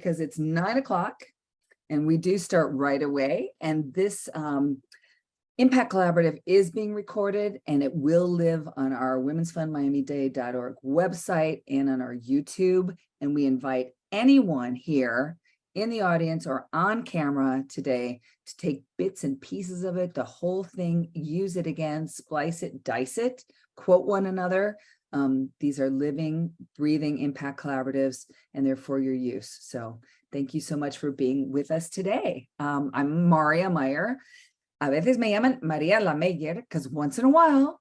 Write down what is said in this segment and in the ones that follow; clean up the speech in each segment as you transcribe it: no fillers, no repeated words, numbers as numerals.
because it's 9 o'clock and we do start right away. And this Impact Collaborative is being recorded and it will live on our womensfundmiamidade.org website and on our YouTube. And we invite anyone here in the audience or on camera today to take bits and pieces of it, the whole thing, use it again, splice it, dice it, quote one another. These are living, breathing impact collaboratives, and they're for your use. So thank you so much for being with us today. I'm Maria Meyer. A veces me llaman Maria la Meyer, because once in a while,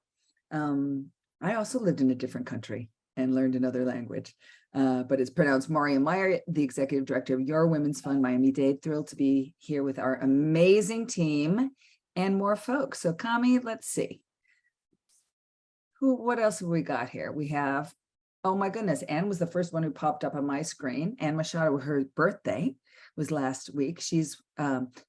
I also lived in a different country and learned another language. But it's pronounced Maria Meyer, the executive director of Your Women's Fund Miami-Dade. Thrilled to be here with our amazing team and more folks. So Kami, let's see. What else have we got here? We have, oh my goodness, Anne was the first one who popped up on my screen. Anne Machado, her birthday was last week. She's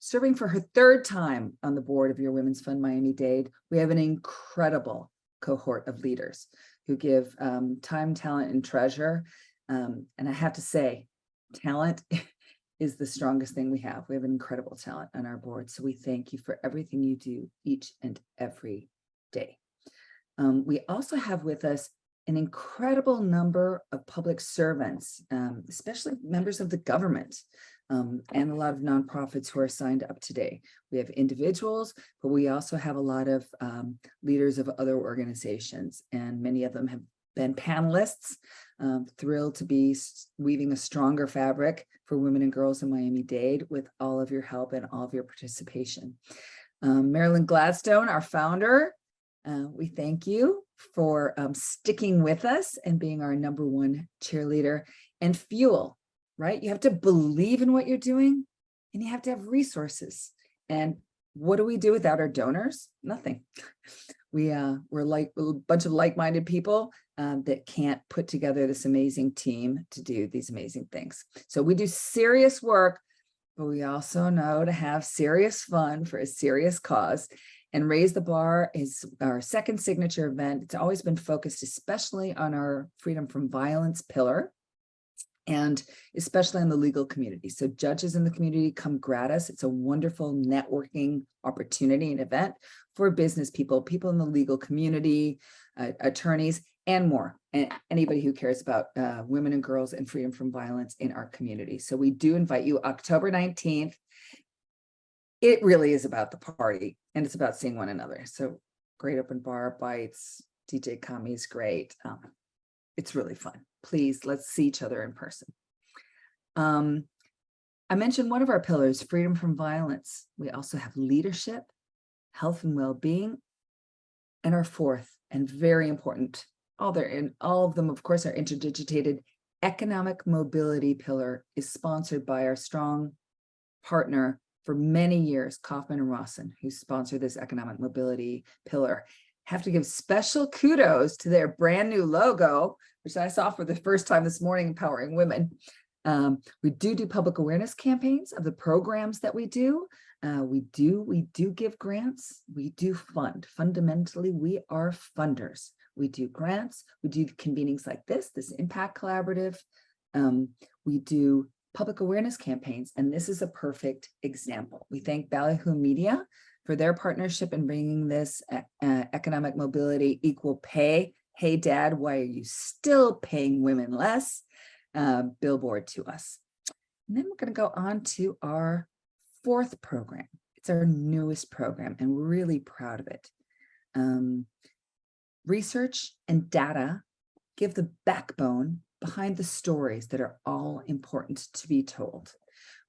serving for her third time on the board of Your Women's Fund Miami-Dade. We have an incredible cohort of leaders who give time, talent, and treasure. And I have to say, talent is the strongest thing we have. We have incredible talent on our board. So we thank you for everything you do each and every day. We also have with us an incredible number of public servants, especially members of the government, and a lot of nonprofits who are signed up today. We have individuals, but we also have a lot of leaders of other organizations, and many of them have been panelists. Thrilled to be weaving a stronger fabric for women and girls in Miami-Dade with all of your help and all of your participation. Marilyn Gladstone, our founder, we thank you for sticking with us and being our #1 cheerleader and fuel, right? You have to believe in what you're doing and you have to have resources. And what do we do without our donors? Nothing. We're like a bunch of like-minded people that can't put together this amazing team to do these amazing things. So we do serious work, but we also know to have serious fun for a serious cause. And Raise the Bar is our second signature event. It's always been focused especially on our freedom from violence pillar, and especially on the legal community. So judges in the community come grad us. It's a wonderful networking opportunity and event for business people, people in the legal community, attorneys, and more, and anybody who cares about women and girls and freedom from violence in our community. So we do invite you October 19th. It really is about the party and it's about seeing one another. So great open bar, bites, DJ Kami's great. It's really fun. Please, let's see each other in person. I mentioned one of our pillars, freedom from violence. We also have leadership, health and well-being, and our fourth and very important, all of them, of course, are interdigitated. Economic mobility pillar is sponsored by our strong partner for many years, Kaufman and Rawson, who sponsor this economic mobility pillar. Have to give special kudos to their brand new logo, which I saw for the first time this morning, Empowering Women. We do public awareness campaigns of the programs that we do. We do give grants. We do fund. Fundamentally, we are funders. We do grants. We do convenings like this Impact Collaborative. We do public awareness campaigns, and this is a perfect example. We thank Ballyhoo Media for their partnership in bringing this economic mobility equal pay. Hey, Dad, why are you still paying women less? Billboard to us. And then we're going to go on to our fourth program. It's our newest program, and we're really proud of it. Research and data give the backbone behind the stories that are all important to be told.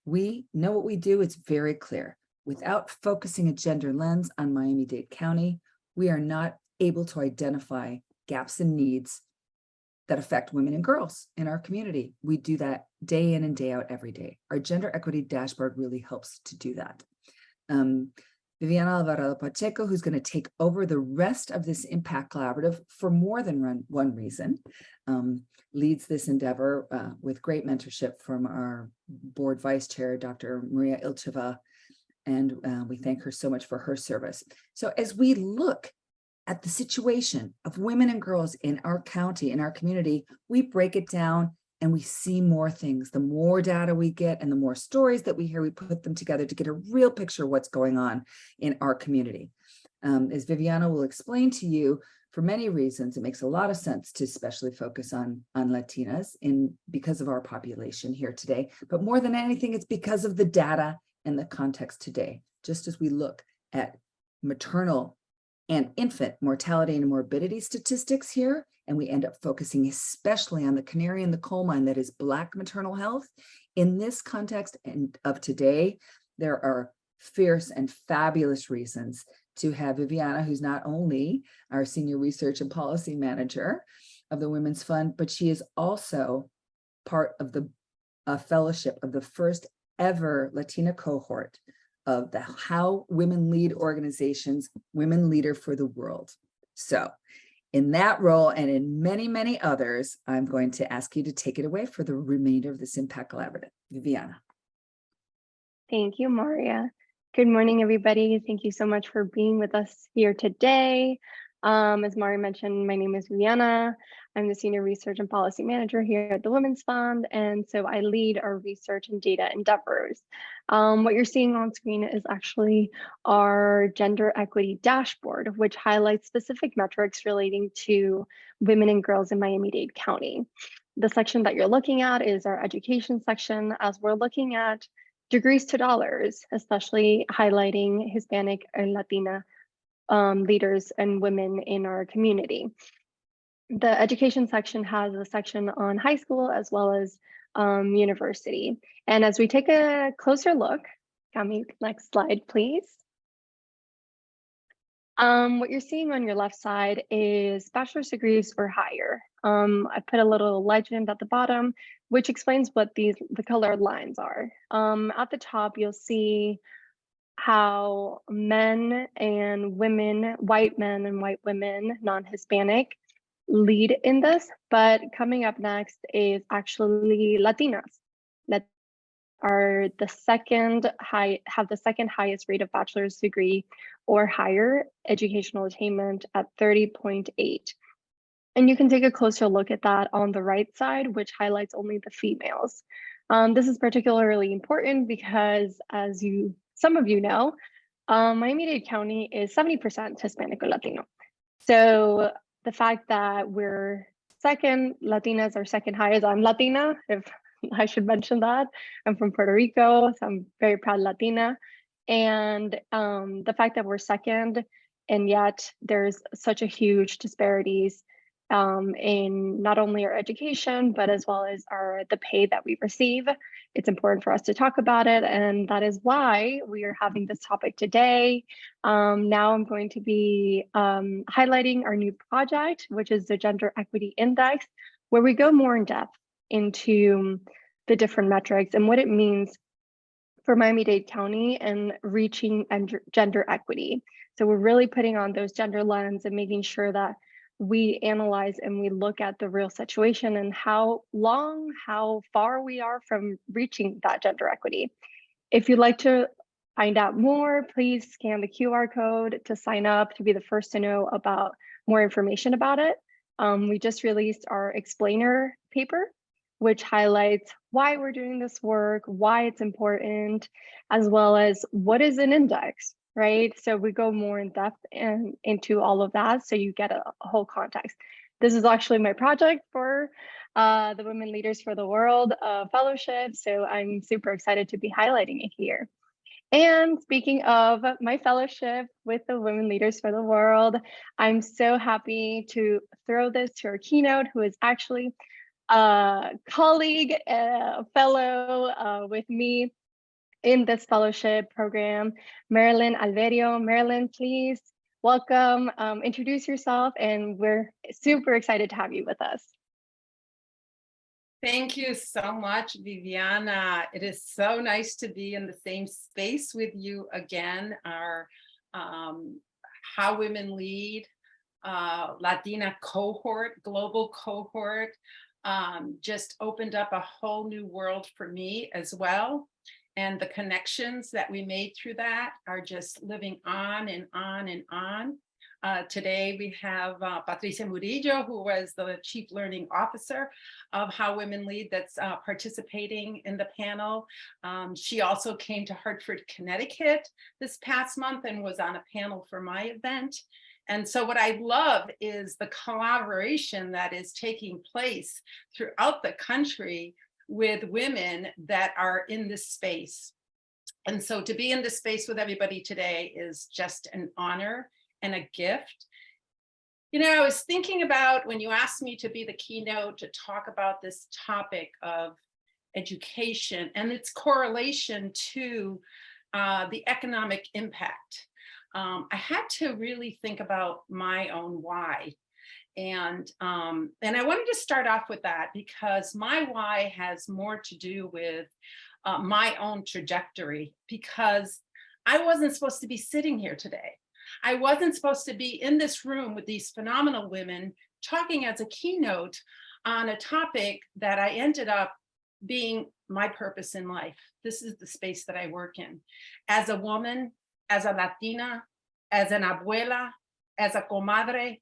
We know what we do, it's very clear. Without focusing a gender lens on Miami-Dade County, we are not able to identify gaps and needs that affect women and girls in our community. We do that day in and day out every day. Our gender equity dashboard really helps to do that. Viviana Alvarado Pacheco, who's going to take over the rest of this Impact Collaborative for more than one reason, leads this endeavor with great mentorship from our board vice chair, Dr. Maria Ilcheva, and we thank her so much for her service. So as we look at the situation of women and girls in our county, in our community, we break it down and we see more things. The more data we get and the more stories that we hear, we put them together to get a real picture of what's going on in our community. As Viviana will explain to you, for many reasons, it makes a lot of sense to especially focus on Latinas because of our population here today. But more than anything, it's because of the data and the context today. Just as we look at maternal and infant mortality and morbidity statistics here, and we end up focusing especially on the canary in the coal mine that is Black maternal health. In this context and of today, there are fierce and fabulous reasons to have Viviana, who's not only our Senior Research and Policy Manager of the Women's Fund, but she is also part of the fellowship of the first ever Latina cohort of the How Women Lead Organizations, Women Leader for the World. So in that role and in many, many others, I'm going to ask you to take it away for the remainder of this Impact Collaborative. Viviana. Thank you, Maria. Good morning, everybody. Thank you so much for being with us here today. As Maria mentioned, my name is Viviana. I'm the Senior Research and Policy Manager here at the Women's Fund, and so I lead our research and data endeavors. What you're seeing on screen is actually our gender equity dashboard, which highlights specific metrics relating to women and girls in Miami-Dade County. The section that you're looking at is our education section, as we're looking at degrees to dollars, especially highlighting Hispanic and Latina leaders and women in our community. The education section has a section on high school as well as university. And as we take a closer look, next slide, please. What you're seeing on your left side is bachelor's degrees or higher. I put a little legend at the bottom, which explains what the colored lines are. At the top, you'll see how men and women, white men and white women, non-Hispanic, lead in this. But coming up next is actually Latinas. That are the second highest rate of bachelor's degree or higher educational attainment at 30.8. And you can take a closer look at that on the right side, which highlights only the females. This is particularly important because, as some of you know, Miami-Dade County is 70% Hispanic or Latino. So the fact that we're second, Latinas are second highest. I'm Latina, if I should mention that. I'm from Puerto Rico, so I'm very proud Latina. And the fact that we're second, and yet there's such a huge disparities in not only our education, but as well as the pay that we receive. It's important for us to talk about it, and that is why we are having this topic today. Now I'm going to be highlighting our new project, which is the Gender Equity Index, where we go more in depth into the different metrics and what it means for Miami-Dade County and reaching gender equity. So we're really putting on those gender lens and making sure that we analyze and we look at the real situation and how far we are from reaching that gender equity. If you'd like to find out more, please scan the QR code to sign up to be the first to know about more information about it. We just released our explainer paper, which highlights why we're doing this work, why it's important, as well as what is an index, right? So we go more in depth and into all of that so you get a whole context. This is actually my project for the Women Leaders for the World Fellowship, so I'm super excited to be highlighting it here. And speaking of my fellowship with the Women Leaders for the World, I'm so happy to throw this to our keynote, who is actually a colleague, a fellow with me in this fellowship program, Marilyn Alverio. Marilyn, please welcome, introduce yourself, and we're super excited to have you with us. Thank you so much, Viviana. It is so nice to be in the same space with you again. Our How Women Lead Latina cohort, global cohort, just opened up a whole new world for me as well. And the connections that we made through that are just living on and on and on. Today we have Patricia Murillo, who was the Chief Learning Officer of How Women Lead, that's participating in the panel. She also came to Hartford, Connecticut this past month and was on a panel for my event. And so what I love is the collaboration that is taking place throughout the country with women that are in this space. And so to be in this space with everybody today is just an honor and a gift. You know, I was thinking about when you asked me to be the keynote to talk about this topic of education and its correlation to the economic impact. I had to really think about my own why. And I wanted to start off with that because my why has more to do with my own trajectory, because I wasn't supposed to be sitting here today. I wasn't supposed to be in this room with these phenomenal women talking as a keynote on a topic that I ended up being my purpose in life. This is the space that I work in. As a woman, as a Latina, as an abuela, as a comadre,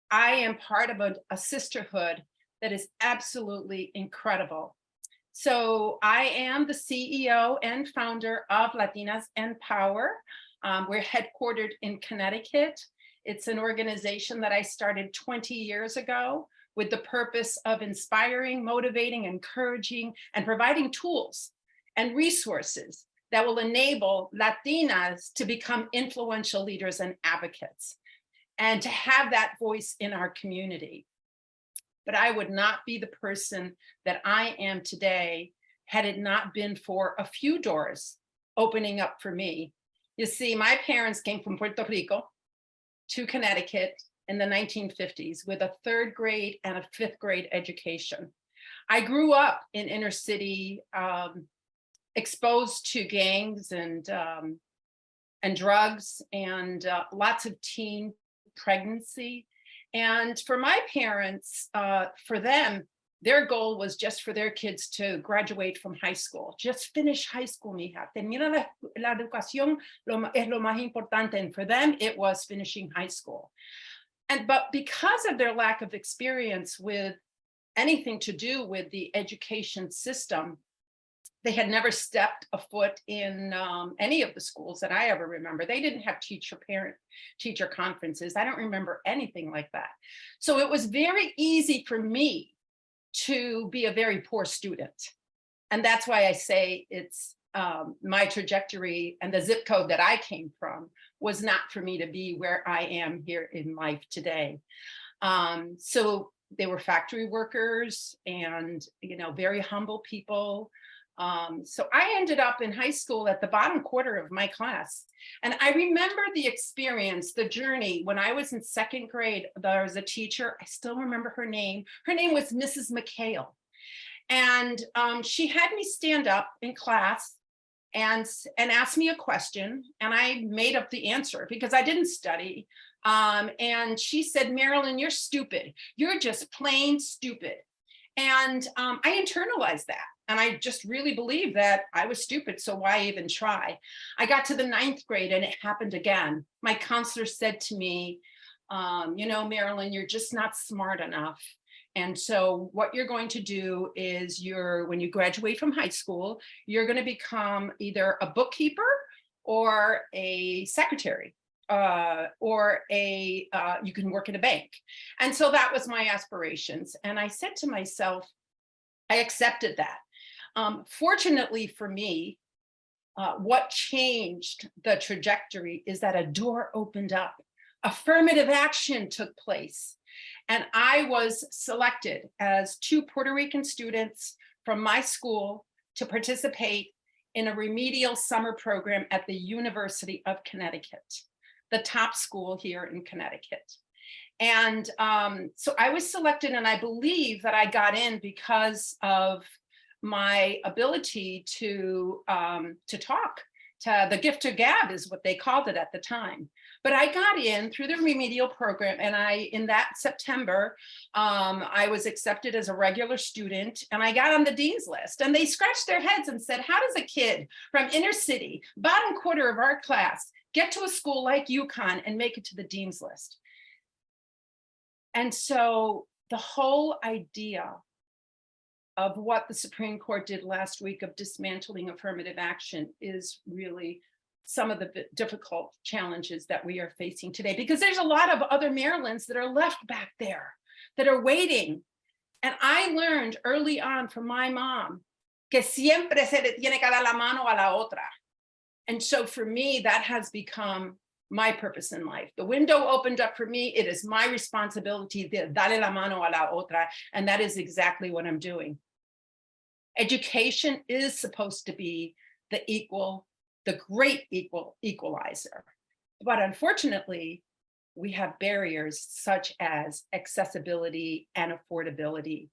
I am part of a sisterhood that is absolutely incredible. So I am the CEO and founder of Latinas and Power. We're headquartered in Connecticut. It's an organization that I started 20 years ago with the purpose of inspiring, motivating, encouraging, and providing tools and resources that will enable Latinas to become influential leaders and advocates, and to have that voice in our community. But I would not be the person that I am today had it not been for a few doors opening up for me. You see, my parents came from Puerto Rico to Connecticut in the 1950s with a 3rd grade and a 5th grade education. I grew up in inner city, exposed to gangs and drugs and lots of teen pregnancy. And for my parents, for them, their goal was just for their kids to graduate from high school. Just finish high school, mija. Termina la educación es lo más importante. And for them, it was finishing high school. But because of their lack of experience with anything to do with the education system, they had never stepped a foot in any of the schools that I ever remember. They didn't have teacher conferences. I don't remember anything like that. So it was very easy for me to be a very poor student. And that's why I say it's my trajectory and the zip code that I came from was not for me to be where I am here in life today. So they were factory workers and, you know, very humble people. So I ended up in high school at the bottom quarter of my class. And I remember the experience, the journey. When I was in 2nd grade, there was a teacher, I still remember her name. Her name was Mrs. McHale. And she had me stand up in class and ask me a question. And I made up the answer because I didn't study. And she said, "Marilyn, you're stupid. You're just plain stupid." And I internalized that. And I just really believed that I was stupid, so why even try? I got to the 9th grade and it happened again. My counselor said to me, you know, Marilyn, you're just not smart enough. And so what you're going to do is when you graduate from high school, you're going to become either a bookkeeper or a secretary. Or you can work in a bank. And so that was my aspirations. And I said to myself, I accepted that. Fortunately for me, what changed the trajectory is that a door opened up. Affirmative action took place. And I was selected as 2 Puerto Rican students from my school to participate in a remedial summer program at the University of Connecticut, the top school here in Connecticut. And so I was selected, and I believe that I got in because of my ability to talk. The gift to gab is what they called it at the time. But I got in through the remedial program, and in that September, I was accepted as a regular student, and I got on the dean's list. And they scratched their heads and said, how does a kid from inner city, bottom quarter of our class, get to a school like UConn and make it to the dean's list. And so the whole idea of what the Supreme Court did last week of dismantling affirmative action is really some of the difficult challenges that we are facing today, because there's a lot of other Marylands that are left back there that are waiting. And I learned early on from my mom que siempre se le tiene que dar la mano a la otra. And so for me, that has become my purpose in life. The window opened up for me. It is my responsibility de darle la mano a la otra. And that is exactly what I'm doing. Education is supposed to be the great equalizer. But unfortunately, we have barriers such as accessibility and affordability.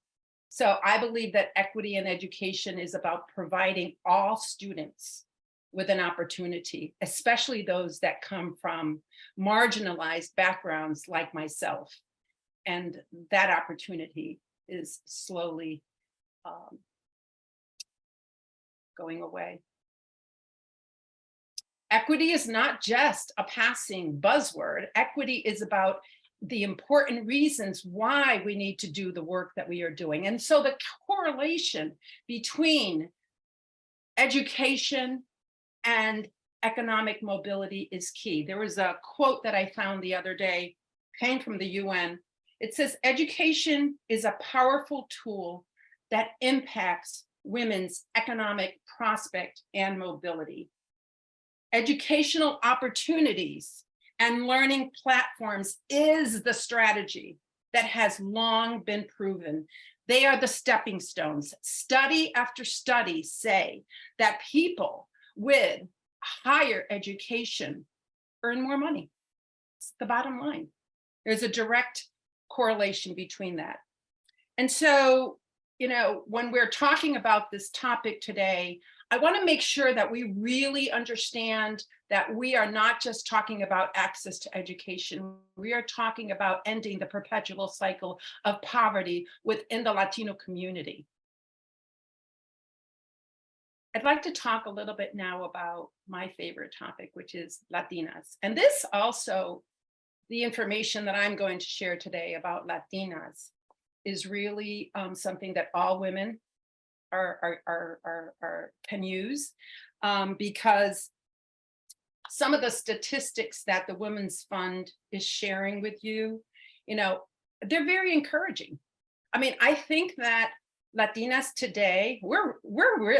So I believe that equity in education is about providing all students with an opportunity, especially those that come from marginalized backgrounds like myself. And that opportunity is slowly going away. Equity is not just a passing buzzword. Equity is about the important reasons why we need to do the work that we are doing. And so the correlation between education and economic mobility is key. There was a quote that I found the other day, came from the UN. It says, education is a powerful tool that impacts women's economic prospect and mobility. Educational opportunities and learning platforms is the strategy that has long been proven. They are the stepping stones. Study after study say that people with higher education earn more money. It's the bottom line. There's a direct correlation between that. And so, you know, when we're talking about this topic today, I want to make sure that we really understand that we are not just talking about access to education. We are talking about ending the perpetual cycle of poverty within the Latino community. I'd like to talk a little bit now about my favorite topic, which is Latinas. And this also, the information that I'm going to share today about Latinas is really something that all women can use, because some of the statistics that the Women's Fund is sharing with you, you know, they're very encouraging. I mean, I think that Latinas today, we're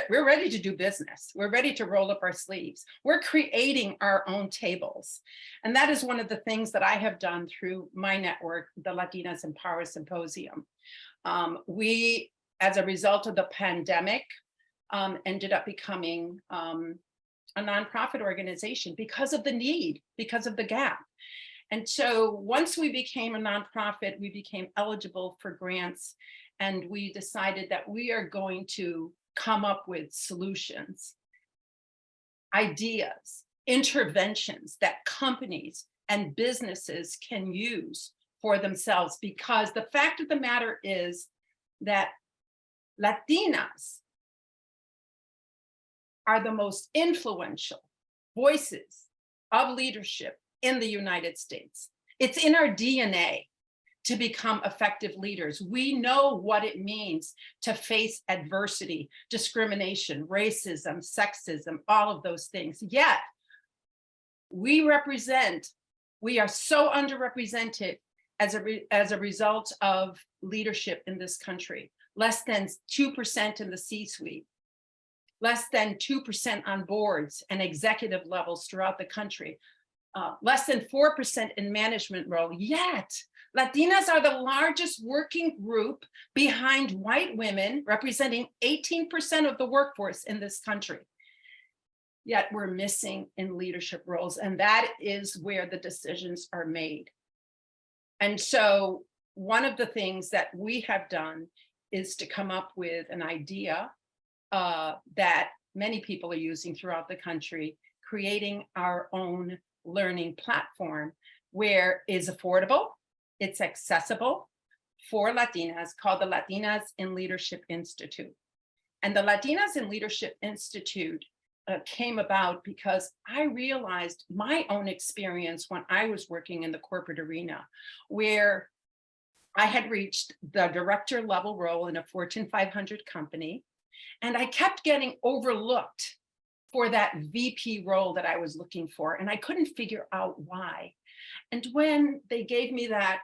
ready to do business. We're ready to roll up our sleeves. We're creating our own tables. And that is one of the things that I have done through my network, the Latinas in Power Symposium. We, as a result of the pandemic, ended up becoming a nonprofit organization because of the need, because of the gap. And so once we became a nonprofit, we became eligible for grants, and we decided that we are going to come up with solutions, ideas, interventions that companies and businesses can use for themselves. Because the fact of the matter is that Latinas are the most influential voices of leadership in the United States. It's in our DNA to become effective leaders. We know what it means to face adversity, discrimination, racism, sexism, all of those things. Yet, we are so underrepresented as a result of leadership in this country. Less than 2% in the C-suite, less than 2% on boards and executive levels throughout the country, less than 4% in management role. Yet, Latinas are the largest working group behind white women, representing 18% of the workforce in this country. Yet we're missing in leadership roles, and that is where the decisions are made. And so one of the things that we have done is to come up with an idea that many people are using throughout the country, creating our own learning platform where it's affordable, it's accessible for Latinas, called the Latinas in Leadership Institute. And the Latinas in Leadership Institute came about because I realized my own experience when I was working in the corporate arena, where I had reached the director level role in a Fortune 500 company, and I kept getting overlooked for that VP role that I was looking for, and I couldn't figure out why. And when they gave me that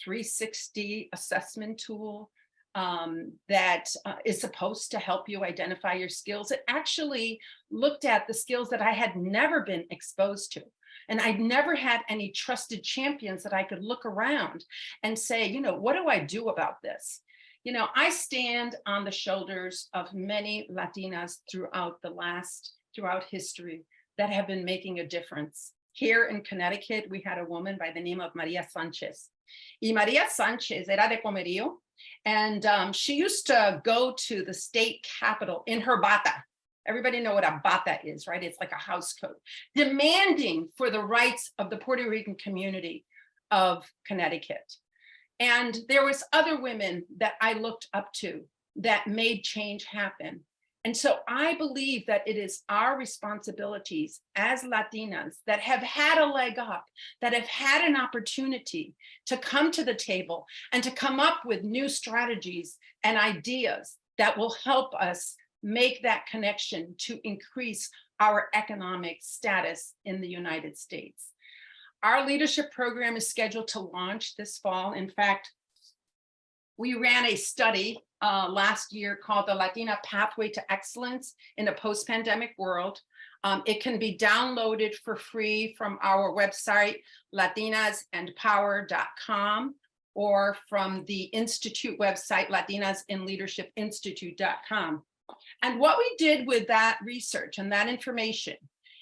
360 assessment tool that is supposed to help you identify your skills, it actually looked at the skills that I had never been exposed to. And I'd never had any trusted champions that I could look around and say, you know, what do I do about this? You know, I stand on the shoulders of many Latinas throughout history that have been making a difference. Here in Connecticut, we had a woman by the name of Maria Sanchez. Y Maria Sanchez era de Comerío, and she used to go to the state capitol in her bata. Everybody know what a bata is, right? It's like a house coat, demanding for the rights of the Puerto Rican community of Connecticut. And there was other women that I looked up to that made change happen. And so I believe that it is our responsibilities as Latinas that have had a leg up, that have had an opportunity to come to the table and to come up with new strategies and ideas that will help us make that connection to increase our economic status in the United States. Our leadership program is scheduled to launch this fall. In fact, we ran a study last year called the Latina Pathway to Excellence in a Post-Pandemic World. It can be downloaded for free from our website, latinasandpower.com, or from the Institute website, latinasinleadershipinstitute.com. And what we did with that research and that information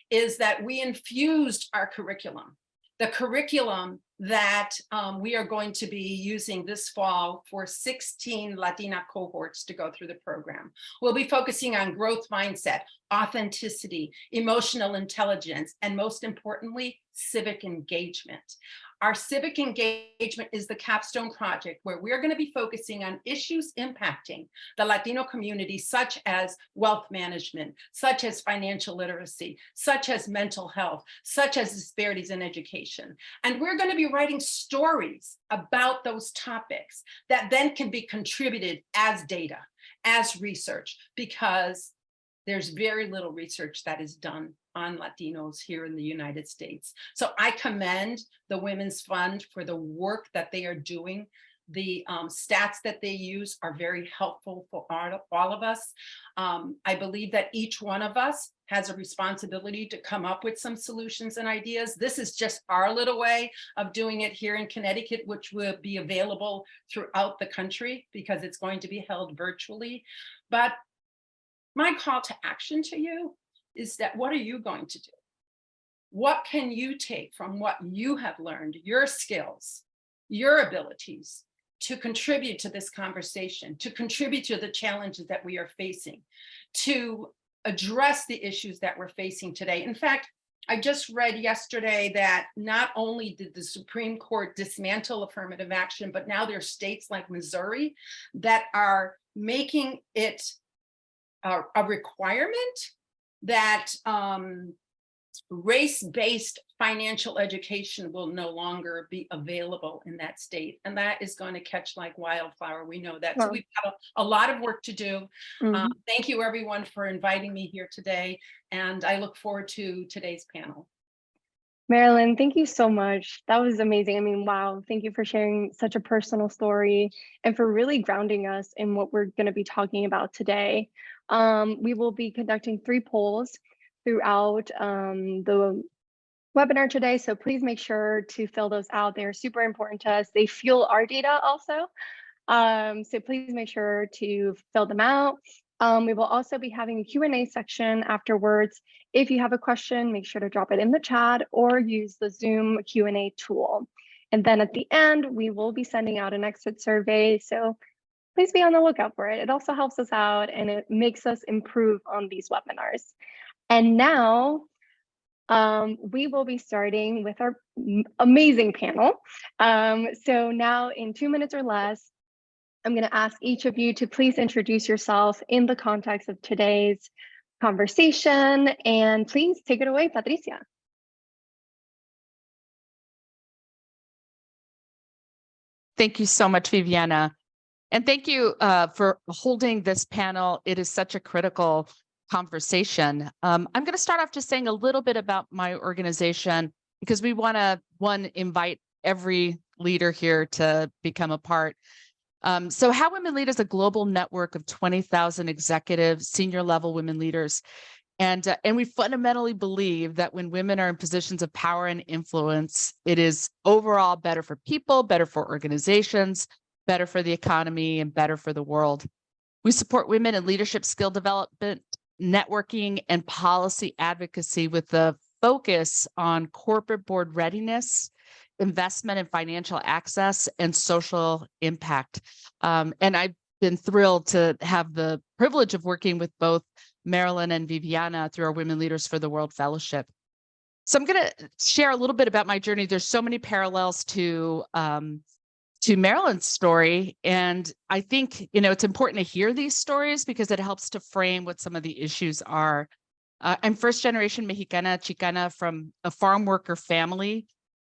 is that we infused our curriculum, the curriculum that we are going to be using this fall for 16 Latina cohorts to go through the program. We'll be focusing on growth mindset, authenticity, emotional intelligence, and most importantly, civic engagement. Our civic engagement is the capstone project where we're going to be focusing on issues impacting the Latino community, such as wealth management, such as financial literacy, such as mental health, such as disparities in education. And we're going to be writing stories about those topics that then can be contributed as data, as research, because there's very little research that is done on Latinos here in the United States. So I commend the Women's Fund for the work that they are doing. The stats that they use are very helpful for all of us. I believe that each one of us has a responsibility to come up with some solutions and ideas. This is just our little way of doing it here in Connecticut, which will be available throughout the country because it's going to be held virtually. But my call to action to you is that what are you going to do? What can you take from what you have learned, your skills, your abilities, to contribute to this conversation, to contribute to the challenges that we are facing, to address the issues that we're facing today? In fact, I just read yesterday that not only did the Supreme Court dismantle affirmative action, but now there are states like Missouri that are making it a requirement that race-based financial education will no longer be available in that state. And that is going to catch like wildfire. We know that. So we've got a lot of work to do. Thank you, everyone, for inviting me here today. And I look forward to today's panel. Marilyn, thank you so much. That was amazing. I mean, wow. Thank you for sharing such a personal story and for really grounding us in what we're going to be talking about today. We will be conducting 3 polls throughout the webinar today. So please make sure to fill those out. They're super important to us. They fuel our data also. So please make sure to fill them out. We will also be having a Q&A section afterwards. If you have a question, make sure to drop it in the chat or use the Zoom Q&A tool. And then at the end, we will be sending out an exit survey. So please be on the lookout for it. It also helps us out and it makes us improve on these webinars. And now we will be starting with our amazing panel. So now in 2 minutes or less, I'm going to ask each of you to please introduce yourself in the context of today's conversation. And please take it away, Patricia. Thank you so much, Viviana. And thank you for holding this panel. It is such a critical conversation. I'm going to start off just saying a little bit about my organization, because we want to, invite every leader here to become a part. So How Women Lead is a global network of 20,000 executive, senior level women leaders. And we fundamentally believe that when women are in positions of power and influence, it is overall better for people, better for organizations, better for the economy, and better for the world. We support women in leadership skill development, networking, and policy advocacy with the focus on corporate board readiness, investment and financial access, and social impact. And I've been thrilled to have the privilege of working with both Marilyn and Viviana through our Women Leaders for the World Fellowship. So I'm going to share a little bit about my journey. There's so many parallels to Marilyn's story. And I think, it's important to hear these stories because it helps to frame what some of the issues are. I'm first generation Mexicana, Chicana from a farm worker family.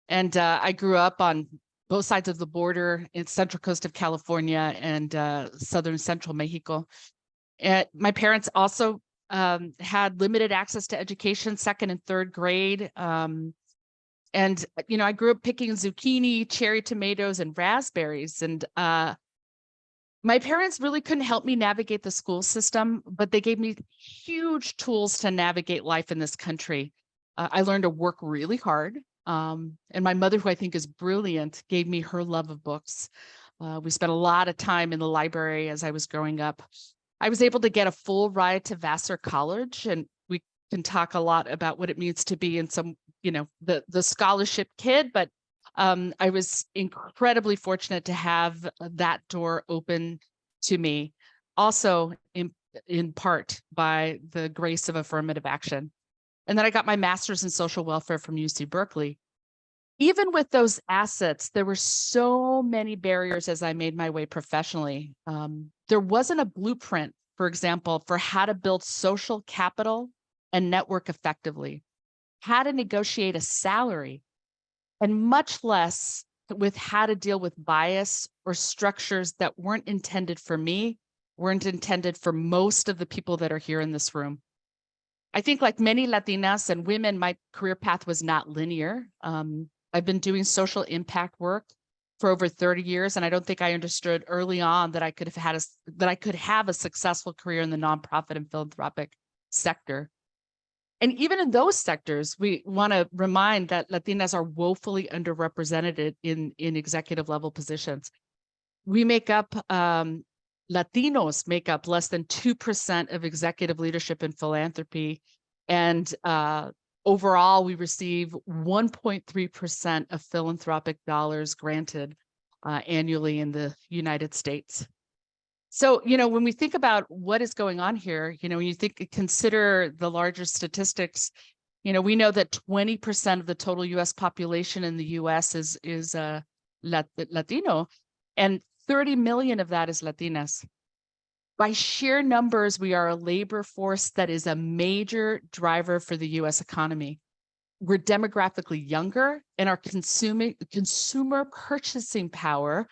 And I grew up on both sides of the border in central coast of California and southern central Mexico. And my parents also had limited access to education, second and third grade. And, I grew up picking zucchini, cherry tomatoes, and raspberries. And my parents really couldn't help me navigate the school system, but they gave me huge tools to navigate life in this country. I learned to work really hard. And my mother, who I think is brilliant, gave me her love of books. We spent a lot of time in the library as I was growing up. I was able to get a full ride to Vassar College, and we can talk a lot about what it means to be in some, the scholarship kid, but I was incredibly fortunate to have that door open to me, also in part by the grace of affirmative action. And then I got my master's in social welfare from UC Berkeley. Even with those assets, there were so many barriers as I made my way professionally. There wasn't a blueprint, for example, for how to build social capital and network effectively, how to negotiate a salary, and much less with how to deal with bias or structures that weren't intended for me, weren't intended for most of the people that are here in this room. I think like many Latinas and women, my career path was not linear. I've been doing social impact work for over 30 years, and I don't think I understood early on that I could have a successful career in the nonprofit and philanthropic sector. And even in those sectors, we want to remind that Latinas are woefully underrepresented in executive level positions. Latinos make up less than 2% of executive leadership in philanthropy. And overall, we receive 1.3% of philanthropic dollars granted annually in the United States. So, when we think about what is going on here, when you consider the larger statistics, we know that 20% of the total US population in the US is Latino, and 30 million of that is Latinas. By sheer numbers, we are a labor force that is a major driver for the US economy. We're demographically younger, and our consumer purchasing power,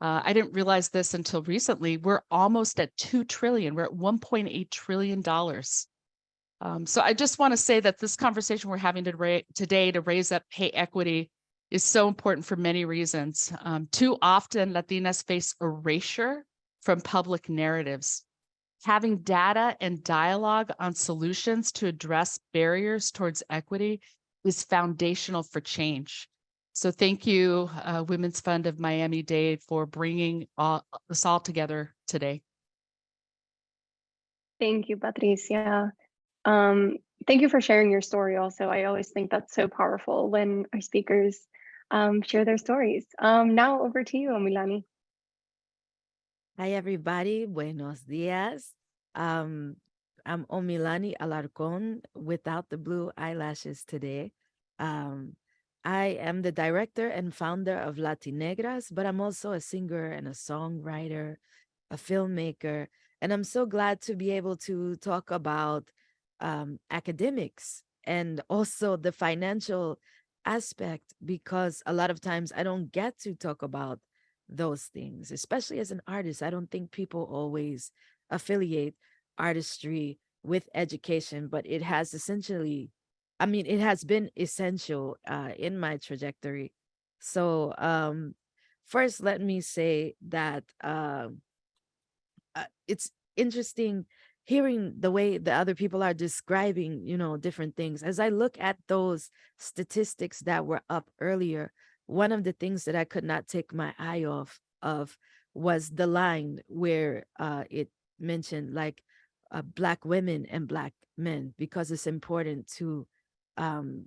I didn't realize this until recently, we're almost at 2 trillion. We're at $1.8 trillion. So I just want to say that this conversation we're having today to raise up pay equity is so important for many reasons. Too often, Latinas face erasure from public narratives. Having data and dialogue on solutions to address barriers towards equity is foundational for change. So thank you, Women's Fund of Miami-Dade, for bringing us all together today. Thank you, Patricia. Thank you for sharing your story also. I always think that's so powerful when our speakers share their stories. Now over to you, Omilani. Hi, everybody. Buenos dias. I'm Omilani Alarcón without the blue eyelashes today. I am the director and founder of Latinegras, but I'm also a singer and a songwriter, a filmmaker, and I'm so glad to be able to talk about academics and also the financial aspect, because a lot of times I don't get to talk about those things, especially as an artist. I don't think people always affiliate artistry with education, but it has essentially, I mean, it has been essential in my trajectory. So first, let me say that it's interesting hearing the way the other people are describing, different things. As I look at those statistics that were up earlier, one of the things that I could not take my eye off of was the line where it mentioned like Black women and Black men, because it's important to um,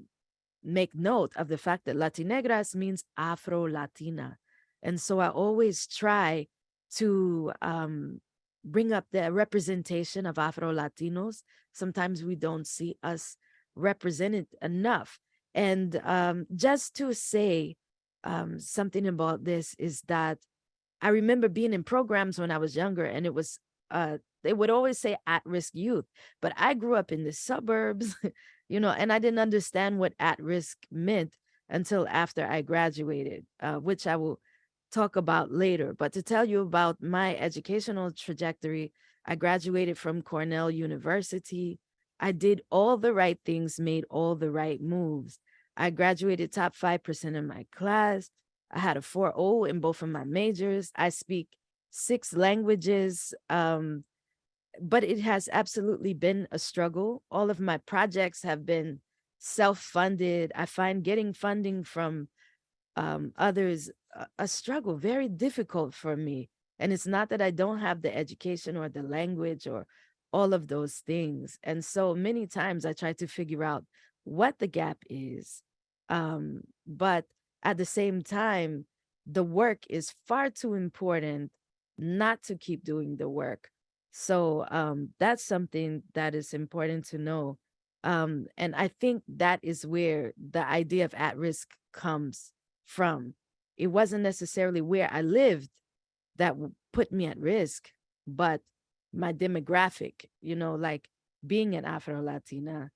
make note of the fact that Latinegras means Afro-Latina. And so I always try to bring up the representation of Afro-Latinos. Sometimes we don't see us represented enough. And just to say something about this is that I remember being in programs when I was younger, and it was, they would always say at-risk youth, but I grew up in the suburbs, and I didn't understand what at-risk meant until after I graduated, which I will talk about later. But to tell you about my educational trajectory, I graduated from Cornell University. I did all the right things, made all the right moves. I graduated top 5% in my class. I had a 4.0 in both of my majors. I speak 6 languages, but it has absolutely been a struggle. All of my projects have been self-funded. I find getting funding from others a struggle, very difficult for me. And it's not that I don't have the education or the language or all of those things. And so many times I try to figure out what the gap is. But at the same time, the work is far too important not to keep doing the work. So that's something that is important to know. And I think that is where the idea of at-risk comes from. It wasn't necessarily where I lived that put me at risk, but my demographic, like being an Afro-Latina,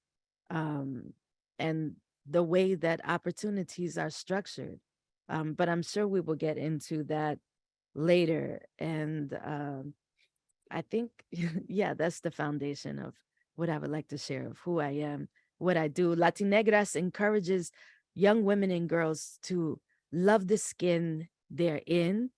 and the way that opportunities are structured. But I'm sure we will get into that later. And I think, yeah, that's the foundation of what I would like to share of who I am, what I do. Latinegras encourages young women and girls to love the skin they're in.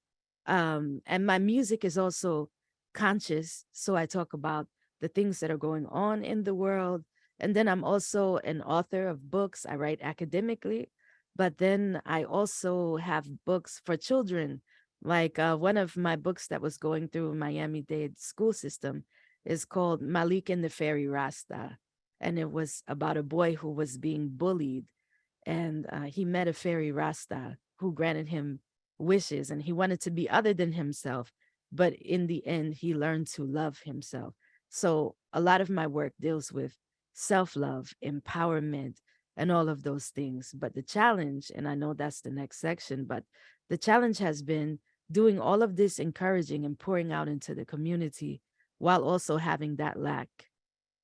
And my music is also conscious. So I talk about the things that are going on in the world. And then I'm also an author of books. I write academically, but then I also have books for children. Like one of my books that was going through Miami-Dade school system is called Malik and the Fairy Rasta. And it was about a boy who was being bullied. And he met a fairy Rasta who granted him wishes, and he wanted to be other than himself. But in the end, he learned to love himself. So a lot of my work deals with self-love, empowerment, and all of those things. But the challenge, and I know that's the next section, but the challenge has been doing all of this encouraging and pouring out into the community while also having that lack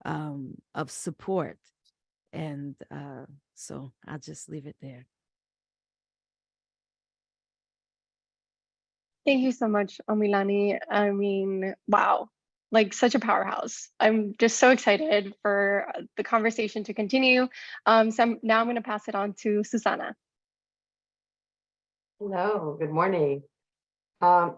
of support. And so I'll just leave it there. Thank you so much, Omilani. I mean, wow, like such a powerhouse. I'm just so excited for the conversation to continue. Now I'm going to pass it on to Susana. Hello, good morning. I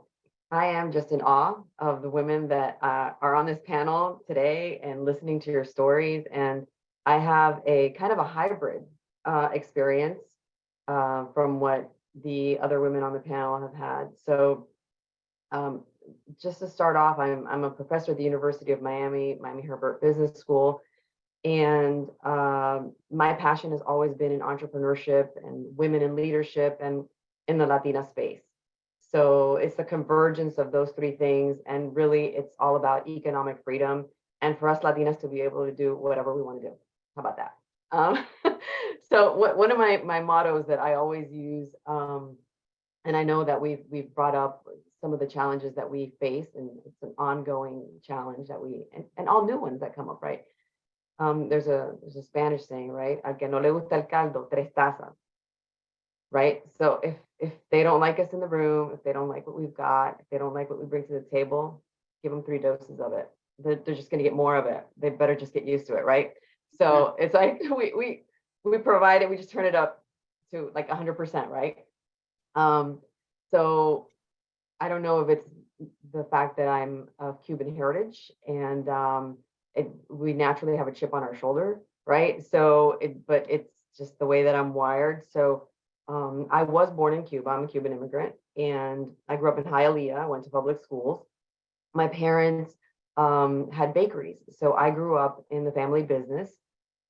am just in awe of the women that are on this panel today and listening to your stories. And I have a kind of a hybrid experience from what the other women on the panel have had. So just to start off, I'm a professor at the University of Miami Herbert Business School. And my passion has always been in entrepreneurship and women in leadership and in the Latina space. So it's the convergence of those 3 things. And really, it's all about economic freedom. And for us Latinas to be able to do whatever we want to do. How about that? So one of my mottos that I always use, and I know that we've brought up some of the challenges that we face, and it's an ongoing challenge that and all new ones that come up, right? there's a Spanish saying, right? Al que no le gusta el caldo, tres tazas. Right? So if they don't like us in the room, if they don't like what we've got, if they don't like what we bring to the table, give them 3 doses of it. They're just going to get more of it. They better just get used to it, right? So it's like we provide it, we just turn it up to like 100%, right? So I don't know if it's the fact that I'm of Cuban heritage and we naturally have a chip on our shoulder, right? So but it's just the way that I'm wired. So I was born in Cuba. I'm a Cuban immigrant, and I grew up in Hialeah. I went to public schools. My parents had bakeries, so I grew up in the family business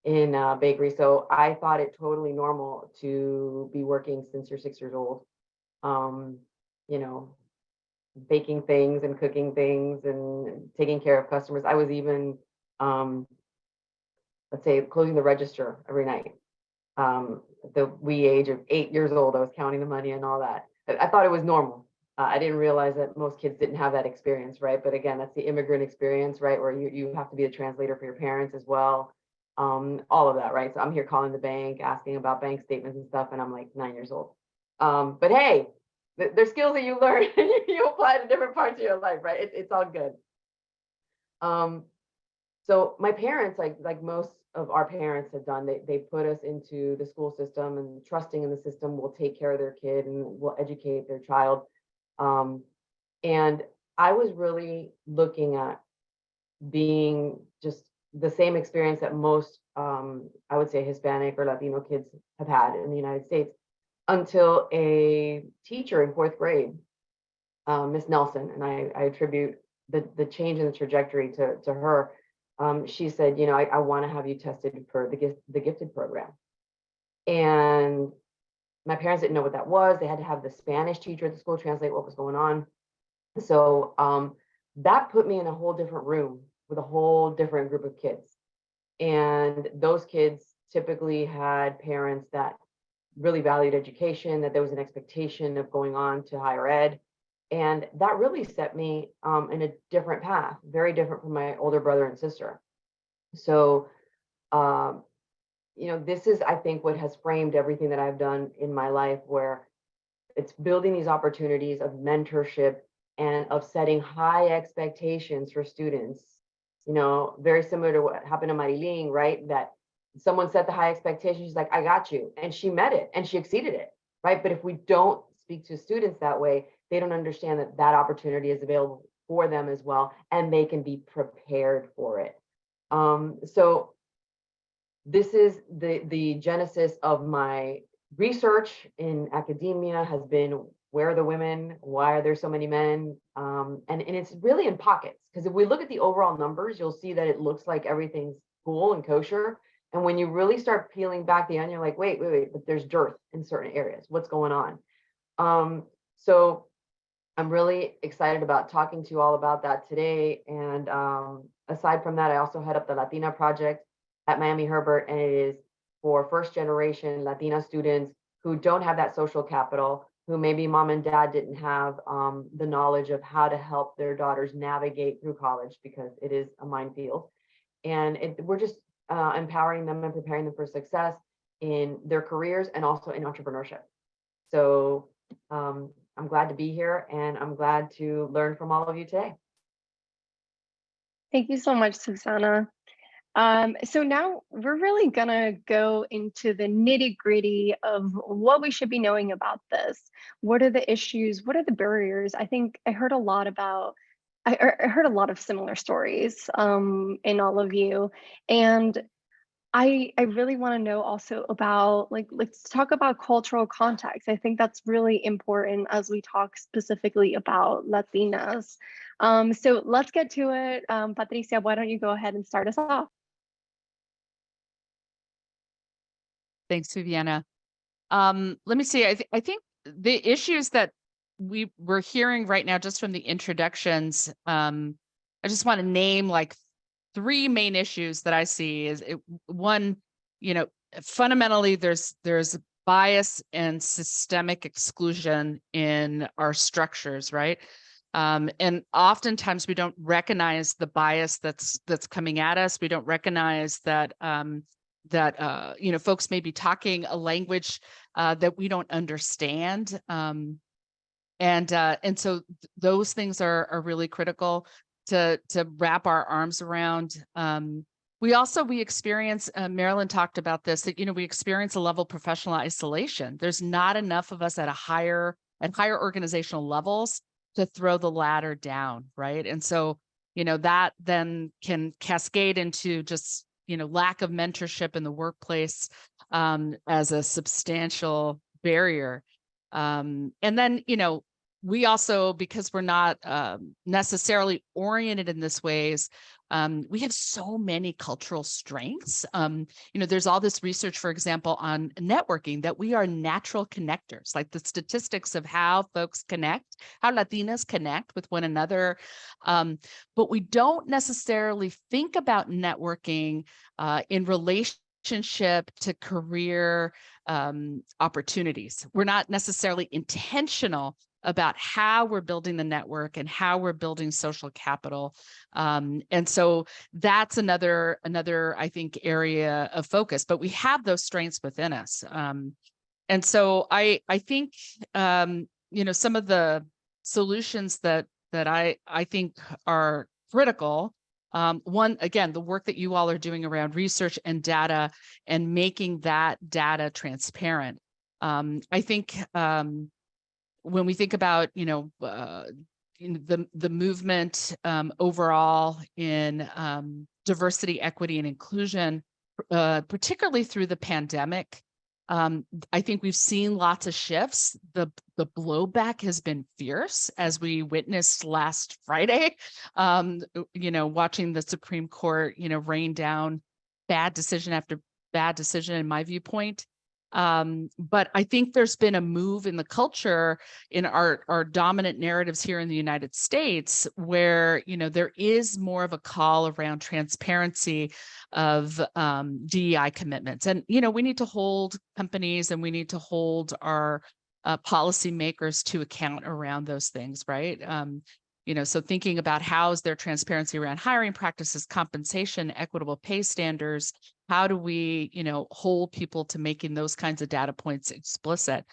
in bakery. So I thought it totally normal to be working since you're 6 years old. You know, baking things and cooking things and taking care of customers. I was even, let's say, closing the register every night. The wee age of 8 years old, I was counting the money and all that. I thought it was normal. I didn't realize that most kids didn't have that experience, right? But again, that's the immigrant experience, right? Where you have to be a translator for your parents as well. All of that, right? So I'm here calling the bank, asking about bank statements and stuff, and I'm like 9 years old. But hey, there's skills that you learn and you apply to different parts of your life, right? It's all good. So my parents, like most of our parents have done, they put us into the school system and trusting in the system will take care of their kid and will educate their child. And I was really looking at being just the same experience that most, I would say, Hispanic or Latino kids have had in the United States until a teacher in 4th grade, Miss Nelson, and I attribute the change in the trajectory to her. She said, you know, I want to have you tested for the gifted program. And my parents didn't know what that was. They had to have the Spanish teacher at the school translate what was going on. So that put me in a whole different room with a whole different group of kids. And those kids typically had parents that really valued education, that there was an expectation of going on to higher ed. And that really set me in a different path, very different from my older brother and sister. So, you know, this is, I think, what has framed everything that I've done in my life, where it's building these opportunities of mentorship and of setting high expectations for students. You know, very similar to what happened to Marilyn, right? That someone set the high expectations, she's like, I got you. And she met it and she exceeded it, right? But if we don't speak to students that way, they don't understand that that opportunity is available for them as well, and they can be prepared for it. So this is the genesis of my research in academia has been, where are the women? Why are there so many men? And it's really in pockets, because if we look at the overall numbers, you'll see that it looks like everything's cool and kosher. And when you really start peeling back the onion, you're like, wait, but there's dearth in certain areas. What's going on? So I'm really excited about talking to you all about that today. And aside from that, I also head up the Latina project at Miami Herbert, and it is for first generation Latina students who don't have that social capital, who maybe mom and dad didn't have the knowledge of how to help their daughters navigate through college, because it is a minefield. And we're just empowering them and preparing them for success in their careers and also in entrepreneurship. So I'm glad to be here, and I'm glad to learn from all of you today. Thank you so much, Susana. So now we're really gonna go into the nitty-gritty of what we should be knowing about this. What are the issues? What are the barriers? I think I heard a lot about, I heard a lot of similar stories in all of you. And I really want to know also about, like, let's talk about cultural context. I think that's really important as we talk specifically about Latinas. So let's get to it. Patricia, why don't you go ahead and start us off? Thanks, Viviana. Let me see. I think the issues that we're hearing right now, just from the introductions, I just want to name like 3 main issues that I see. One, you know, fundamentally there's bias and systemic exclusion in our structures, right? And oftentimes we don't recognize the bias that's coming at us. We don't recognize that folks may be talking a language that we don't understand. And so those things are really critical to wrap our arms around. We experience, Marilyn talked about this, that, we experience a level of professional isolation. There's not enough of us at higher organizational levels to throw the ladder down, right? And so, that then can cascade into just, lack of mentorship in the workplace as a substantial barrier. And then, we also, because we're not necessarily oriented in this ways, we have so many cultural strengths. There's all this research, for example, on networking, that we are natural connectors, like the statistics of how folks connect, how Latinas connect with one another. But we don't necessarily think about networking in relationship to career opportunities. We're not necessarily intentional about how we're building the network and how we're building social capital. And so that's another, I think, area of focus, but we have those strengths within us. And so I think, some of the solutions that I think are critical. One, again, the work that you all are doing around research and data and making that data transparent. I think, when we think about, the movement overall in diversity, equity, and inclusion, particularly through the pandemic, I think we've seen lots of shifts. The blowback has been fierce, as we witnessed last Friday, watching the Supreme Court, rain down bad decision after bad decision, in my viewpoint. But I think there's been a move in the culture, in our dominant narratives here in the United States, where, there is more of a call around transparency of DEI commitments. And, we need to hold companies and we need to hold our policymakers to account around those things, right? So thinking about how is there transparency around hiring practices, compensation, equitable pay standards, how do we, hold people to making those kinds of data points explicit,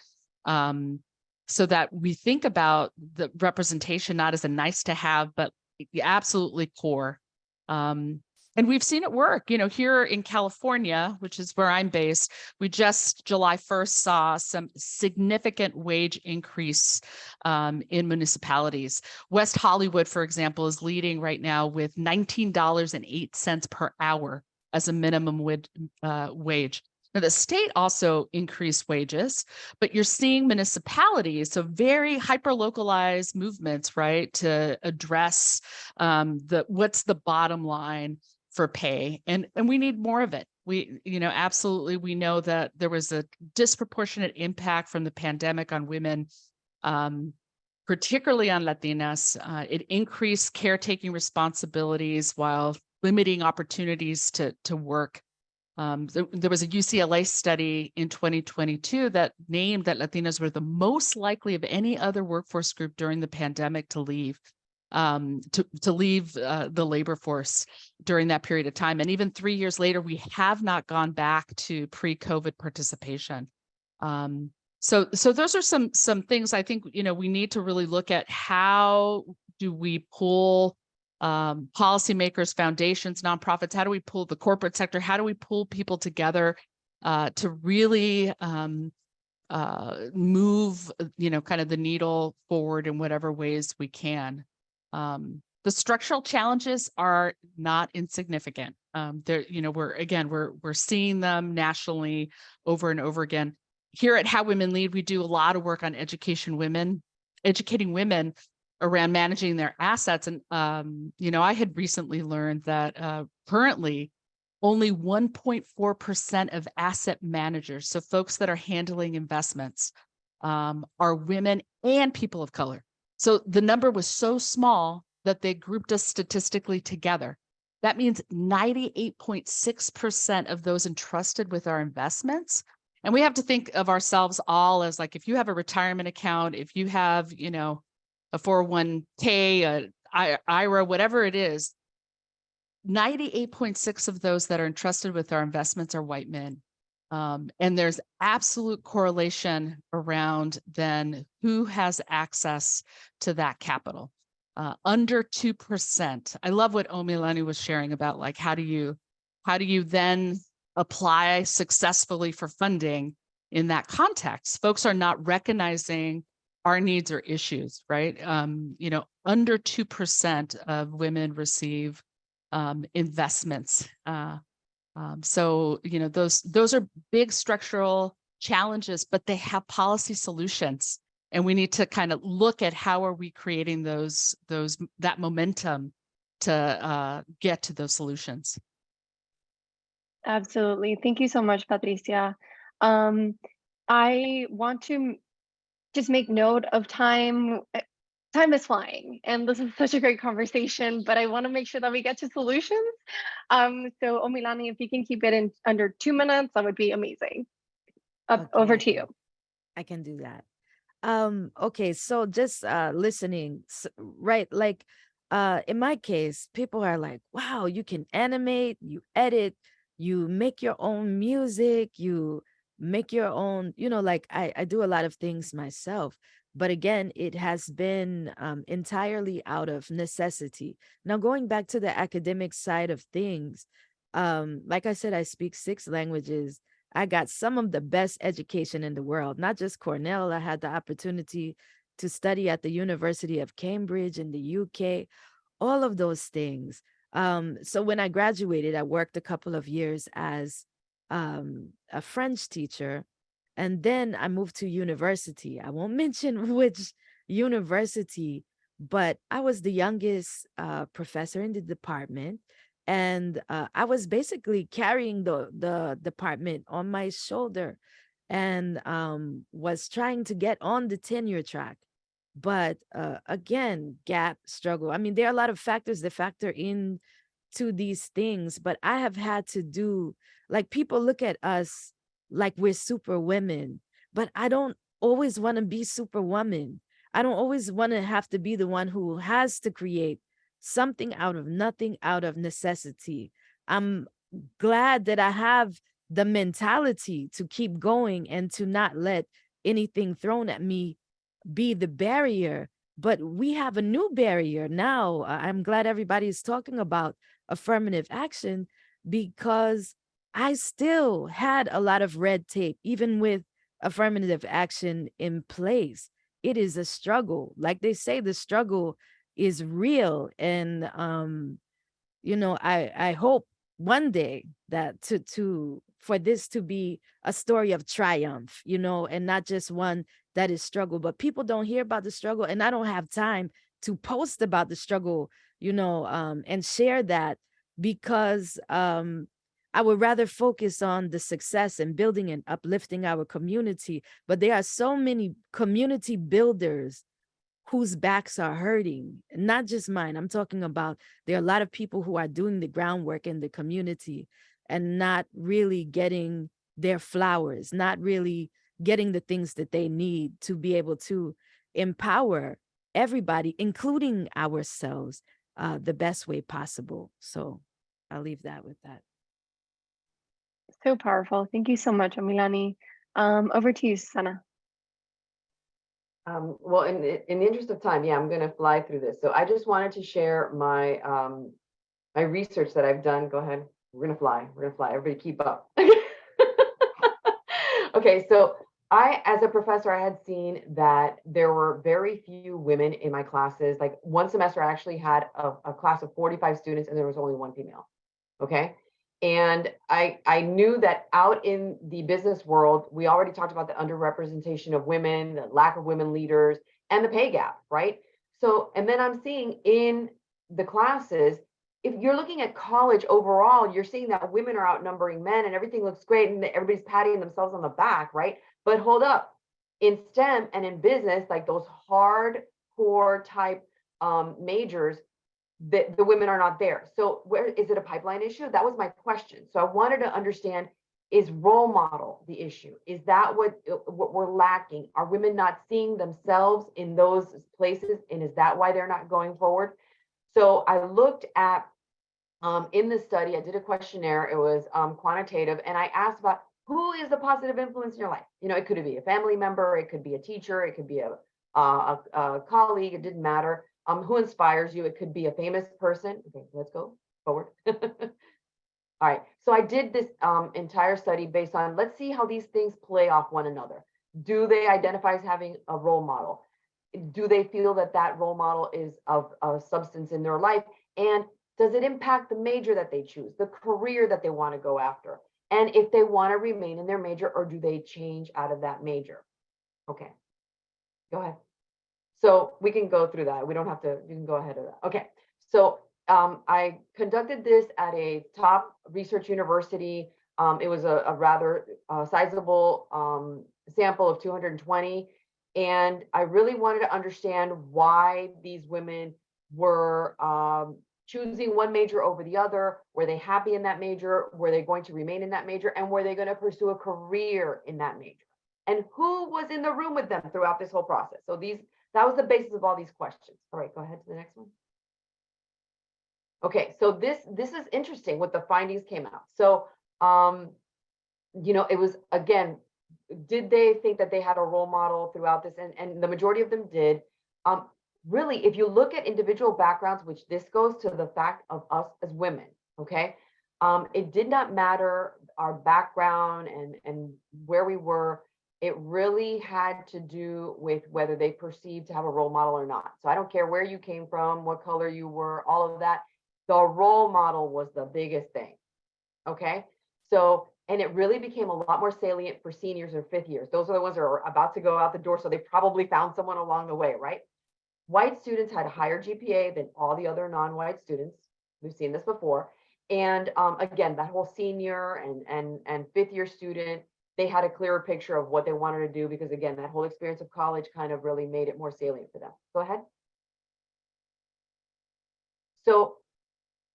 so that we think about the representation not as a nice to have, but absolutely core. And we've seen it work, here in California, which is where I'm based. We just July 1st saw some significant wage increase in municipalities. West Hollywood, for example, is leading right now with $19.08 per hour as a minimum wage. Now, the state also increased wages, but you're seeing municipalities, so very hyper-localized movements, right, to address what's the bottom line for pay, and we need more of it. We, absolutely, we know that there was a disproportionate impact from the pandemic on women, particularly on Latinas. It increased caretaking responsibilities while limiting opportunities to work. There was a UCLA study in 2022 that named that Latinas were the most likely of any other workforce group during the pandemic to leave. To leave the labor force during that period of time. And even 3 years later, we have not gone back to pre-COVID participation. So those are some things I think, we need to really look at. How do we pull policymakers, foundations, nonprofits? How do we pull the corporate sector? How do we pull people together to really move, kind of the needle forward in whatever ways we can? The structural challenges are not insignificant. We're seeing them nationally over and over again. Here at How Women Lead, we do a lot of work on educating women around managing their assets. And, I had recently learned that currently only 1.4% of asset managers, so folks that are handling investments, are women and people of color. So the number was so small that they grouped us statistically together. That means 98.6% of those entrusted with our investments. And we have to think of ourselves all as, like, if you have a retirement account, if you have, 401k, IRA, whatever it is, 98.6 of those that are entrusted with our investments are white men. And there's absolute correlation around then who has access to that capital. Under 2%. I love what Omilani was sharing about, like, how do you then apply successfully for funding in that context? Folks are not recognizing our needs or issues, right? Under 2% of women receive investments. So, those are big structural challenges, but they have policy solutions. And we need to kind of look at how are we creating that momentum to get to those solutions. Absolutely. Thank you so much, Patricia. I want to just make note of time. Time is flying, and this is such a great conversation, but I want to make sure that we get to solutions. So Omilani, if you can keep it in under 2 minutes, that would be amazing. Over to you. I can do that. Okay, so just listening, right? Like in my case, people are like, wow, you can animate, you edit, you make your own music, you make your own, like I do a lot of things myself. But again, it has been entirely out of necessity. Now, going back to the academic side of things, like I said, I speak 6 languages. I got some of the best education in the world, not just Cornell. I had the opportunity to study at the University of Cambridge in the UK, all of those things. So when I graduated, I worked a couple of years as a French teacher. And then I moved to university. I won't mention which university, but I was the youngest professor in the department. And I was basically carrying the department on my shoulder and was trying to get on the tenure track. But again, gap, struggle. I mean, there are a lot of factors that factor in to these things, but I have had to do, like, people look at us like we're super women, but I don't always want to be superwoman. I don't always want to have to be the one who has to create something out of nothing, out of necessity. I'm glad that I have the mentality to keep going and to not let anything thrown at me be the barrier. But we have a new barrier now. I'm glad everybody is talking about affirmative action, because I still had a lot of red tape, even with affirmative action in place. It is a struggle. Like they say, the struggle is real. And, I hope one day that for this to be a story of triumph, and not just one that is struggle. But people don't hear about the struggle, and I don't have time to post about the struggle, and share that, because I would rather focus on the success and building and uplifting our community. But there are so many community builders whose backs are hurting, not just mine. I'm talking about, there are a lot of people who are doing the groundwork in the community and not really getting their flowers, not really getting the things that they need to be able to empower everybody, including ourselves, the best way possible. So I'll leave that with that. So powerful. Thank you so much, Omilani. Over to you, Sana. Well, in the interest of time, I'm going to fly through this. So I just wanted to share my my research that I've done. Go ahead. We're going to fly. We're going to fly. Everybody keep up. Okay, so as a professor, I had seen that there were very few women in my classes. Like one semester, I actually had a class of 45 students and there was only 1 female. Okay. And I knew that out in the business world, we already talked about the underrepresentation of women, the lack of women leaders, and the pay gap, right? So, and then I'm seeing in the classes, if you're looking at college overall, you're seeing that women are outnumbering men and everything looks great and everybody's patting themselves on the back, right? But hold up, in STEM and in business, like those hardcore type majors, the women are not there. So where is it a pipeline issue? That was my question. So I wanted to understand, Is role model the issue? Is that what we're lacking? Are women not seeing themselves in those places? And is that why they're not going forward? So I looked at, in the study, I did a questionnaire. It was quantitative. And I asked about who is the positive influence in your life? You know, it could be a family member, it could be a teacher, it could be a colleague, it didn't matter. Who inspires you? It could be a famous person. Okay, let's go forward. All right, so I did this entire study based on, let's see how these things play off one another. Do they identify as having a role model? Do they feel that that role model is of substance in their life? And does it impact the major that they choose, the career that they want to go after? And if they want to remain in their major, or do they change out of that major? Okay, go ahead. So we can go through that. We don't have to, you can go ahead of that. Okay, so I conducted this at a top research university. It was a rather sizable sample of 220. And I really wanted to understand why these women were choosing one major over the other. Were they happy in that major? Were they going to remain in that major? And were they going to pursue a career in that major? And who was in the room with them throughout this whole process? So that was the basis of all these questions. All right, go ahead to the next one. Okay, so this is interesting what the findings came out. So, you know, it was, again, did they think that they had a role model throughout this? And the majority of them did. Really, if you look at individual backgrounds, which this goes to the fact of us as women, okay? It did not matter our background and where we were. It really had to do with whether they perceived to have a role model or not. So I don't care where you came from, what color you were, all of that. The role model was the biggest thing, okay? So, and it really became a lot more salient for seniors or fifth years. Those are the ones that are about to go out the door, so they probably found someone along the way, right? White students had a higher GPA than all the other non-white students. We've seen this before. And again, that whole senior and fifth year student, they had a clearer picture of what they wanted to do because, again, that whole experience of college kind of really made it more salient for them. Go ahead. So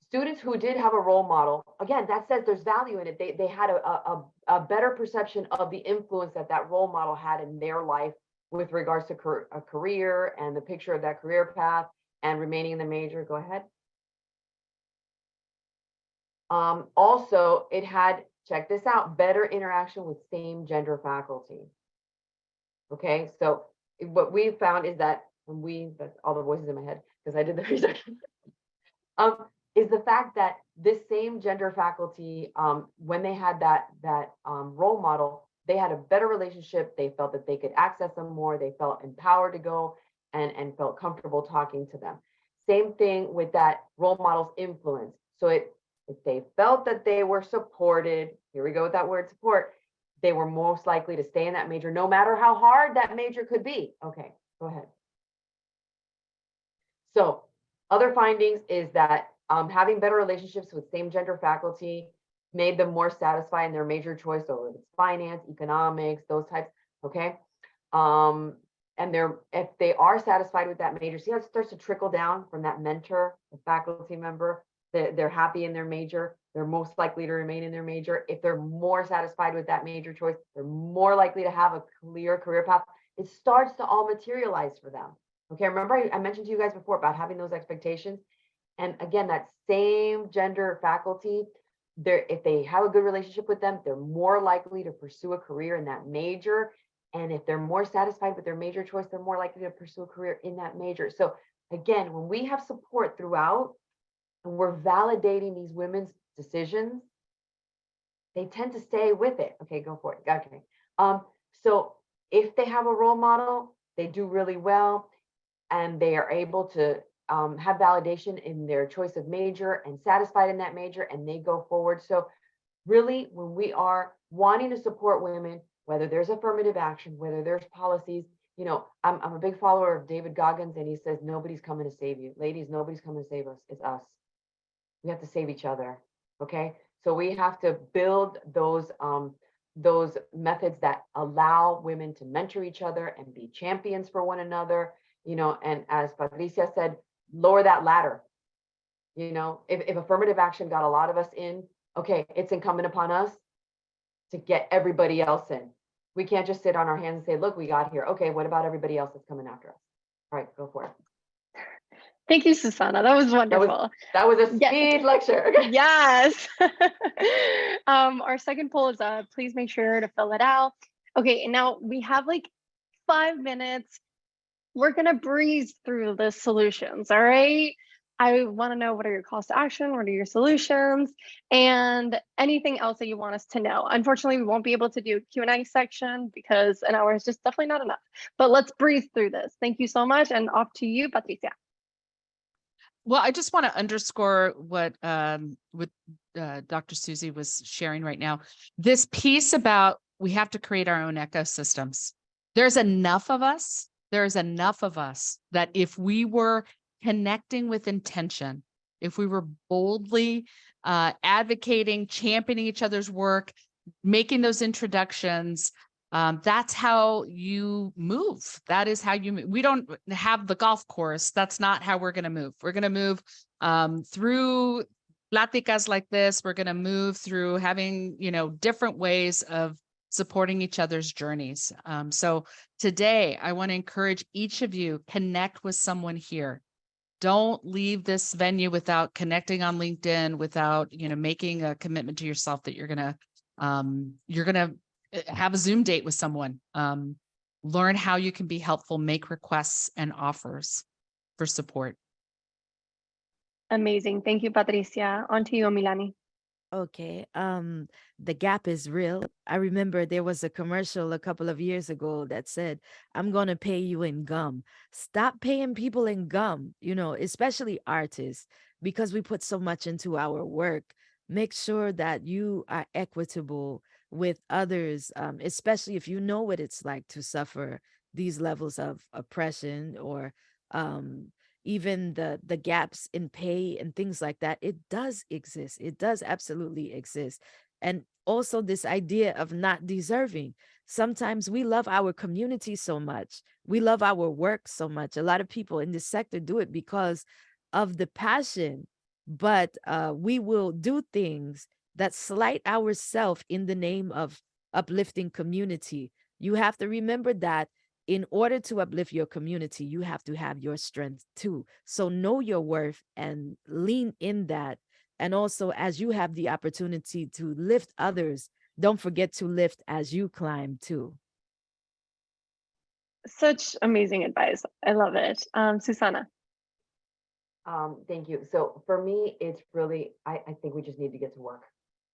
students who did have a role model, again, that says there's value in it. They had a better perception of the influence that that role model had in their life with regards to a career and the picture of that career path and remaining in the major. Go ahead. Also, it had, check this out, better interaction with same gender faculty. Okay, so what we found is that, that's all the voices in my head because I did the research, is the fact that this same gender faculty, when they had that role model, they had a better relationship. They felt that they could access them more. They felt empowered to go and felt comfortable talking to them. Same thing with that role model's influence. So if they felt that they were supported, here we go with that word support, they were most likely to stay in that major, no matter how hard that major could be. Okay, go ahead. So other findings is that having better relationships with same gender faculty made them more satisfied in their major choice, so it's finance, economics, those types, okay? And if they are satisfied with that major, see how it starts to trickle down from that mentor, the faculty member, they're happy in their major, they're most likely to remain in their major. If they're more satisfied with that major choice, they're more likely to have a clear career path. It starts to all materialize for them. Okay, remember I mentioned to you guys before about having those expectations. And again, that same gender faculty, if they have a good relationship with them, they're more likely to pursue a career in that major. And if they're more satisfied with their major choice, they're more likely to pursue a career in that major. So again, when we have support throughout and we're validating these women's decisions, they tend to stay with it. Okay, go for it. Okay. So if they have a role model, they do really well and they are able to have validation in their choice of major and satisfied in that major, and they go forward. So really, when we are wanting to support women, whether there's affirmative action, whether there's policies, you know, I'm a big follower of David Goggins, and he says, nobody's coming to save you. Ladies, nobody's coming to save us. It's us. We have to save each other. Okay. So we have to build those methods that allow women to mentor each other and be champions for one another, you know, and as Patricia said, lower that ladder. You know, if affirmative action got a lot of us in, okay, it's incumbent upon us to get everybody else in. We can't just sit on our hands and say, look, we got here. Okay, what about everybody else that's coming after us? All right, go for it. Thank you, Susanna. That was wonderful. That was a Yeah. speed lecture. Yes. Our second poll is please make sure to fill it out. Okay, and now we have like 5 minutes. We're gonna breeze through the solutions, all right? I wanna know, what are your calls to action? What are your solutions? And anything else that you want us to know. Unfortunately, we won't be able to do a Q&A section because an hour is just definitely not enough. But let's breeze through this. Thank you so much, and off to you, Patricia. Well, I just want to underscore what Dr. Susie was sharing right now. This piece about we have to create our own ecosystems. There's enough of us. There's enough of us that if we were connecting with intention, if we were boldly advocating, championing each other's work, making those introductions, that's how you move. That is how you move. We don't have the golf course. That's not how we're going to move. We're going to move through pláticas like this. We're going to move through having, different ways of supporting each other's journeys. So today, I want to encourage each of you, connect with someone here. Don't leave this venue without connecting on LinkedIn, without, making a commitment to yourself that you're going to have a Zoom date with someone, learn how you can be helpful, make requests and offers for support. Amazing. Thank you, Patricia. On to you, Milani. Okay. The gap is real. I remember there was a commercial a couple of years ago that said, I'm going to pay you in gum. Stop paying people in gum, especially artists, because we put so much into our work. Make sure that you are equitable with others, especially if you know what it's like to suffer these levels of oppression or even the gaps in pay and things like that. It does exist. It does absolutely exist. And also this idea of not deserving. Sometimes we love our community so much. We love our work so much. A lot of people in this sector do it because of the passion, but we will do things that slight ourselves in the name of uplifting community. You have to remember that in order to uplift your community, you have to have your strength too. So know your worth and lean in that. And also, as you have the opportunity to lift others, don't forget to lift as you climb too. Such amazing advice. I love it. Susanna. Thank you. So for me, it's really, I think we just need to get to work.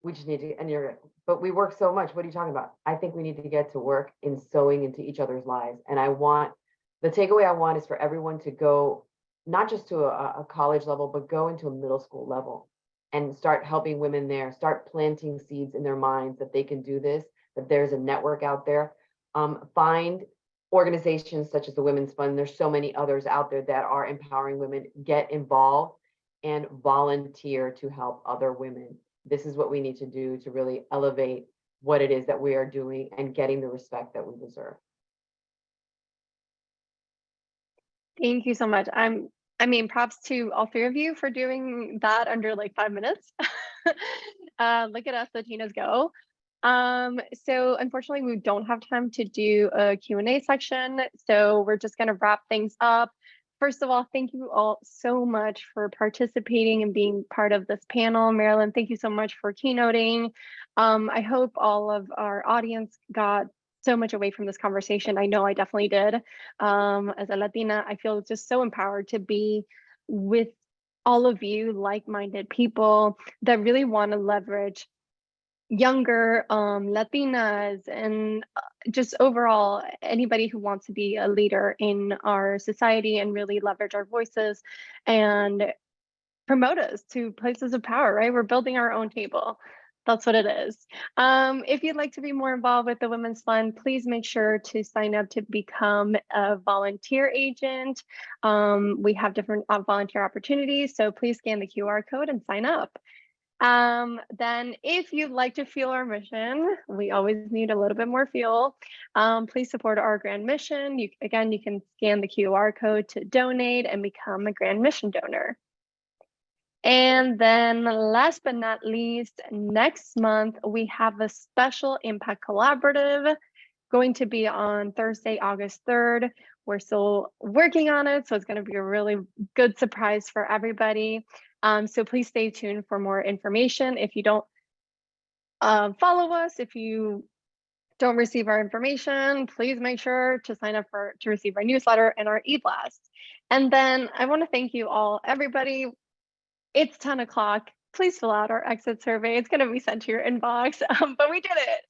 We just need to, but we work so much. What are you talking about? I think we need to get to work in sewing into each other's lives. And the takeaway I want is for everyone to go, not just to a college level, but go into a middle school level and start helping women there, start planting seeds in their minds that they can do this, that there's a network out there. Find organizations such as the Women's Fund. There's so many others out there that are empowering women. Get involved and volunteer to help other women. This is what we need to do to really elevate what it is that we are doing and getting the respect that we deserve. Thank you so much. Props to all three of you for doing that under like 5 minutes. Look at us, Latinas go. So unfortunately, we don't have time to do a Q&A section. So we're just going to wrap things up. First of all, thank you all so much for participating and being part of this panel. Marilyn, thank you so much for keynoting. I hope all of our audience got so much away from this conversation. I know I definitely did. As a Latina, I feel just so empowered to be with all of you like-minded people that really want to leverage younger Latinas and just overall anybody who wants to be a leader in our society and really leverage our voices and promote us to places of power, right? We're building our own table. That's what it is. If you'd like to be more involved with the Women's Fund, please make sure to sign up to become a volunteer agent. We have different volunteer opportunities, so please scan the QR code and sign up. Then if you'd like to fuel our mission, we always need a little bit more fuel. Please support our Grand Mission. You can scan the QR code to donate and become a Grand Mission donor. And then last but not least, next month, we have a special Impact Collaborative going to be on Thursday, August 3rd. We're still working on it, so it's going to be a really good surprise for everybody. So please stay tuned for more information. If you don't follow us, if you don't receive our information, please make sure to sign up to receive our newsletter and our e-blast. And then I want to thank you all, everybody. It's 10 o'clock. Please fill out our exit survey. It's going to be sent to your inbox, but we did it.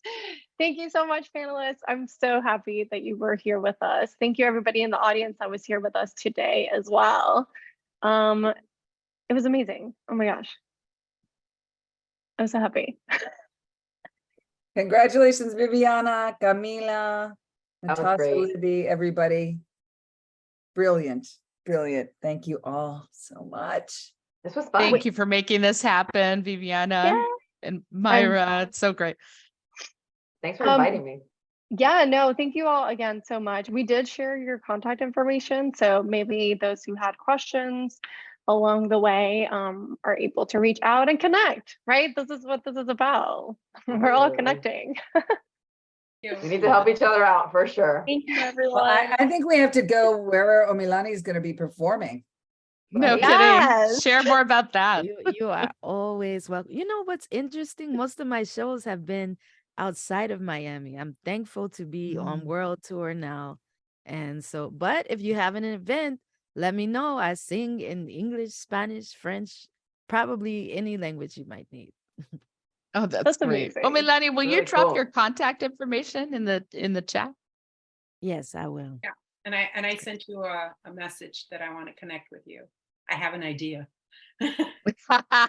Thank you so much, panelists. I'm so happy that you were here with us. Thank you, everybody in the audience that was here with us today as well. It was amazing. Oh my gosh. I'm so happy. Congratulations, Viviana, Camila, That was Natasha, great. Libby, everybody. Brilliant, brilliant. Thank you all so much. This was fun. Thank you for making this happen, Viviana Yeah. and Myra. It's so great. Thanks for inviting me. Yeah, no, thank you all again so much. We did share your contact information, so maybe those who had questions along the way are able to reach out and connect, right? This is what this is about. We're all Absolutely. connecting. We need to help each other out for sure. Thank you, Well, everyone. I think we have to go wherever Omilani is going to be performing. No Right? Yes. kidding. Share more about that. You are always welcome. You know what's interesting? Most of my shows have been outside of Miami. I'm thankful to be on world tour now. And so, but if you have an event, let me know. I sing in English, Spanish, French, probably any language you might need. Oh, that's That's great. amazing. Oh, Melanie, will you Really drop cool. your contact information in the chat? Yes, I will. Yeah. And I sent you a message that I want to connect with you. I have an idea.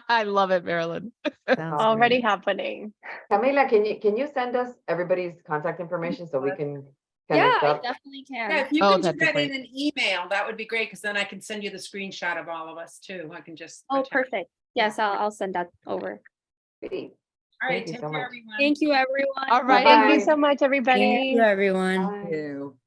I love it, Marilyn. Sounds Already great. happening. Camila, can you send us everybody's contact information so we can Yeah, connect I up? definitely can. Yeah, if you Oh, can do that'd be that in great. an email, that would be great, because then I can send you the screenshot of all of us too. I can just. Oh, attach- perfect. Yes, I'll send that over. Sweet. All right, Thank you take so care, much. everyone. Thank you, everyone. All right. Thank you Bye. so much, everybody. Thank you, everyone. Bye. Ew.